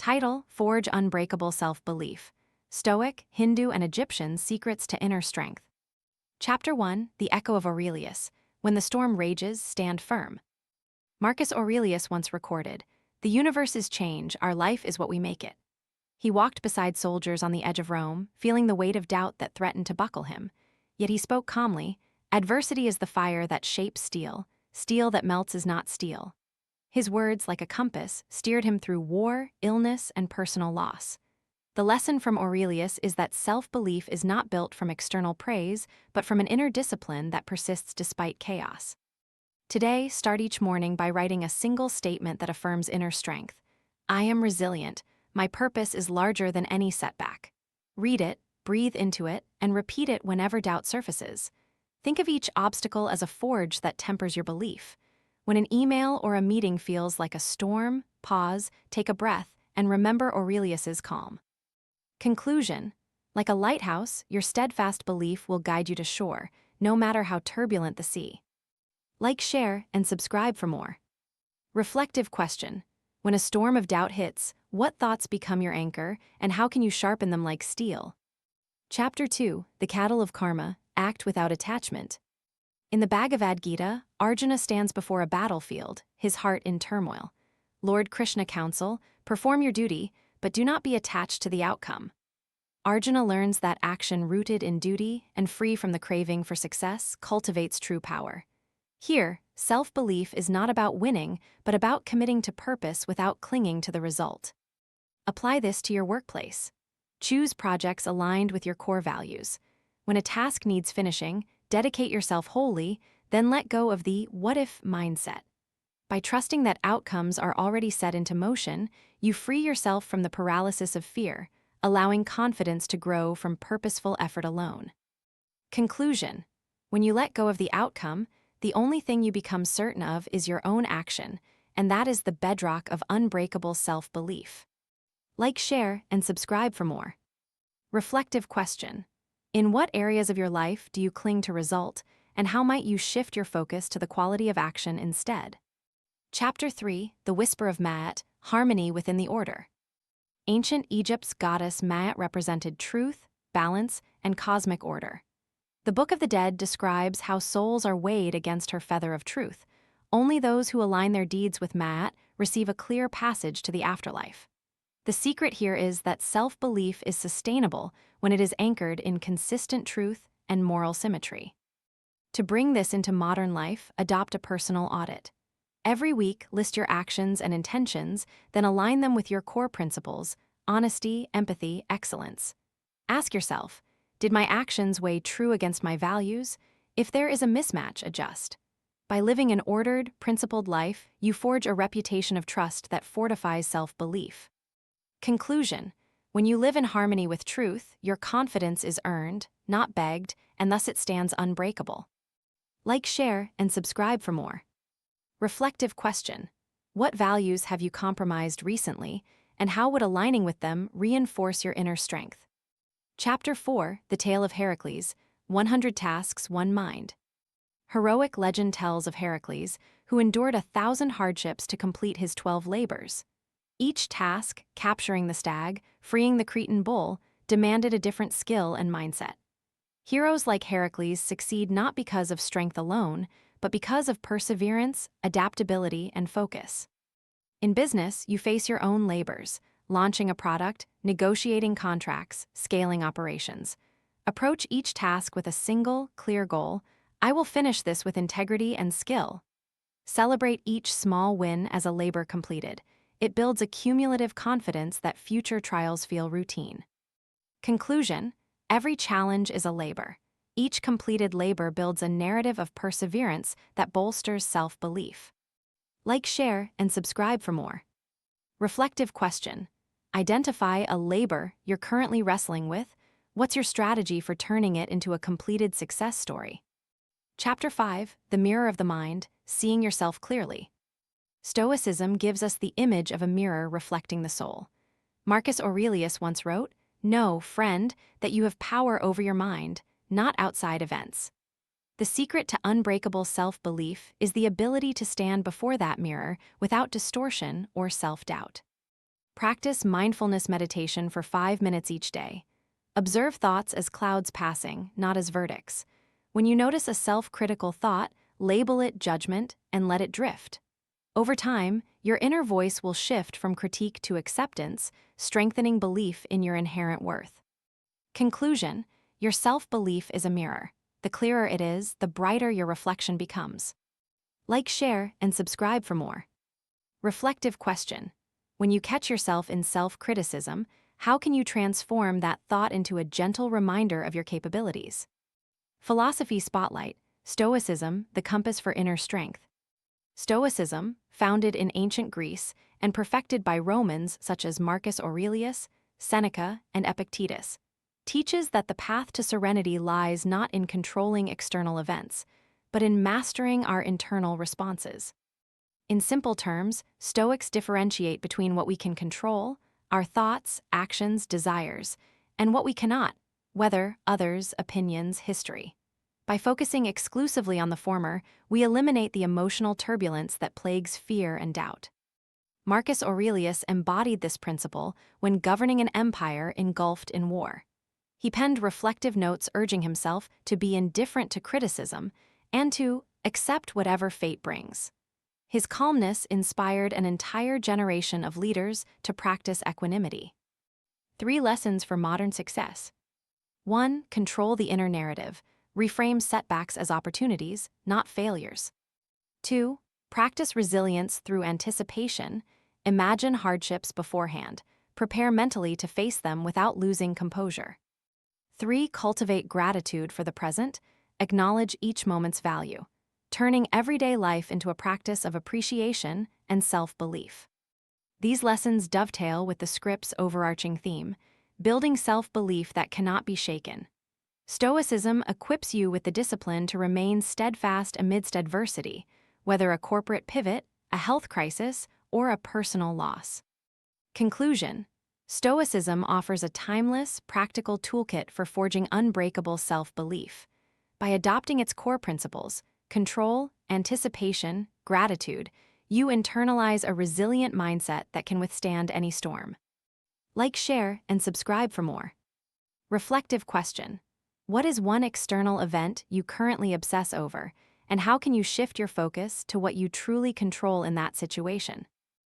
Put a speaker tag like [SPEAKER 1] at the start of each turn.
[SPEAKER 1] Title: Forge Unbreakable Self-Belief. Stoic, Hindu, and Egyptian Secrets to Inner Strength. Chapter 1: The Echo of Aurelius. When the storm rages, stand firm. Marcus Aurelius once recorded, "The universe is change, our life is what we make it." He walked beside soldiers on the edge of Rome, feeling the weight of doubt that threatened to buckle him. Yet he spoke calmly, "Adversity is the fire that shapes steel. Steel that melts is not steel." His words, like a compass, steered him through war, illness, and personal loss. The lesson from Aurelius is that self-belief is not built from external praise, but from an inner discipline that persists despite chaos. Today, start each morning by writing a single statement that affirms inner strength. I am resilient. My purpose is larger than any setback. Read it, breathe into it, and repeat it whenever doubt surfaces. Think of each obstacle as a forge that tempers your belief. When an email or a meeting feels like a storm, pause, take a breath, and remember Aurelius's calm. Conclusion: like a lighthouse, your steadfast belief will guide you to shore, no matter how turbulent the sea. Like, share, and subscribe for more. Reflective question: when a storm of doubt hits, what thoughts become your anchor, and how can you sharpen them like steel? Chapter 2: The Cattle of Karma. Act without attachment. In the Bhagavad Gita, Arjuna stands before a battlefield, his heart in turmoil. Lord Krishna counsel, perform your duty, but do not be attached to the outcome. Arjuna learns that action rooted in duty and free from the craving for success cultivates true power. Here, self-belief is not about winning, but about committing to purpose without clinging to the result. Apply this to your workplace. Choose projects aligned with your core values. When a task needs finishing, dedicate yourself wholly, then let go of the what-if mindset. By trusting that outcomes are already set into motion, you free yourself from the paralysis of fear, allowing confidence to grow from purposeful effort alone. Conclusion: when you let go of the outcome, the only thing you become certain of is your own action, and that is the bedrock of unbreakable self-belief. Like, share, and subscribe for more. Reflective question: in what areas of your life do you cling to result, and how might you shift your focus to the quality of action instead? Chapter 3: The Whisper of Ma'at, Harmony Within the Order. Ancient Egypt's goddess Ma'at represented truth, balance, and cosmic order. The Book of the Dead describes how souls are weighed against her feather of truth. Only those who align their deeds with Ma'at receive a clear passage to the afterlife. The secret here is that self-belief is sustainable when it is anchored in consistent truth and moral symmetry. To bring this into modern life, adopt a personal audit. Every week, list your actions and intentions, then align them with your core principles: honesty, empathy, excellence. Ask yourself, did my actions weigh true against my values? If there is a mismatch, adjust. By living an ordered, principled life, you forge a reputation of trust that fortifies self-belief. Conclusion: when you live in harmony with truth, your confidence is earned, not begged, and thus it stands unbreakable. Like, share, and subscribe for more. Reflective question: what values have you compromised recently, and how would aligning with them reinforce your inner strength? Chapter 4: The Tale of Heracles. 100 Tasks, 1 Mind. Heroic legend tells of Heracles, who endured 1,000 hardships to complete his 12 labors. Each task, capturing the stag, freeing the Cretan bull, demanded a different skill and mindset. Heroes like Heracles succeed not because of strength alone, but because of perseverance, adaptability, and focus. In business, you face your own labors: launching a product, negotiating contracts, scaling operations. Approach each task with a single, clear goal: I will finish this with integrity and skill. Celebrate each small win as a labor completed. It builds a cumulative confidence that future trials feel routine. Conclusion: every challenge is a labor. Each completed labor builds a narrative of perseverance that bolsters self-belief. Like, share, and subscribe for more. Reflective question: identify a labor you're currently wrestling with. What's your strategy for turning it into a completed success story? Chapter 5: The Mirror of the Mind, Seeing Yourself Clearly. Stoicism gives us the image of a mirror reflecting the soul. Marcus Aurelius once wrote, "Know, friend, that you have power over your mind, not outside events." The secret to unbreakable self-belief is the ability to stand before that mirror without distortion or self-doubt. Practice mindfulness meditation for 5 minutes each day. Observe thoughts as clouds passing, not as verdicts. When you notice a self-critical thought, label it judgment and let it drift. Over time, your inner voice will shift from critique to acceptance, strengthening belief in your inherent worth. Conclusion: your self-belief is a mirror. The clearer it is, the brighter your reflection becomes. Like, share, and subscribe for more. Reflective question: when you catch yourself in self-criticism, how can you transform that thought into a gentle reminder of your capabilities? Philosophy Spotlight: Stoicism, the compass for inner strength. Stoicism, founded in ancient Greece and perfected by Romans such as Marcus Aurelius, Seneca, and Epictetus, teaches that the path to serenity lies not in controlling external events, but in mastering our internal responses. In simple terms, Stoics differentiate between what we can control, our thoughts, actions, desires, and what we cannot, weather, others, opinions, history. By focusing exclusively on the former, we eliminate the emotional turbulence that plagues fear and doubt. Marcus Aurelius embodied this principle when governing an empire engulfed in war. He penned reflective notes urging himself to be indifferent to criticism and to accept whatever fate brings. His calmness inspired an entire generation of leaders to practice equanimity. 3 lessons for modern success. 1. Control the inner narrative. Reframe setbacks as opportunities, not failures. 2. Practice resilience through anticipation. Imagine hardships beforehand. Prepare mentally to face them without losing composure. 3. Cultivate gratitude for the present. Acknowledge each moment's value, turning everyday life into a practice of appreciation and self-belief. These lessons dovetail with the script's overarching theme: building self-belief that cannot be shaken. Stoicism equips you with the discipline to remain steadfast amidst adversity, whether a corporate pivot, a health crisis, or a personal loss. Conclusion: Stoicism offers a timeless, practical toolkit for forging unbreakable self-belief. By adopting its core principles, control, anticipation, gratitude, you internalize a resilient mindset that can withstand any storm. Like, share, and subscribe for more. Reflective question: what is one external event you currently obsess over, and how can you shift your focus to what you truly control in that situation?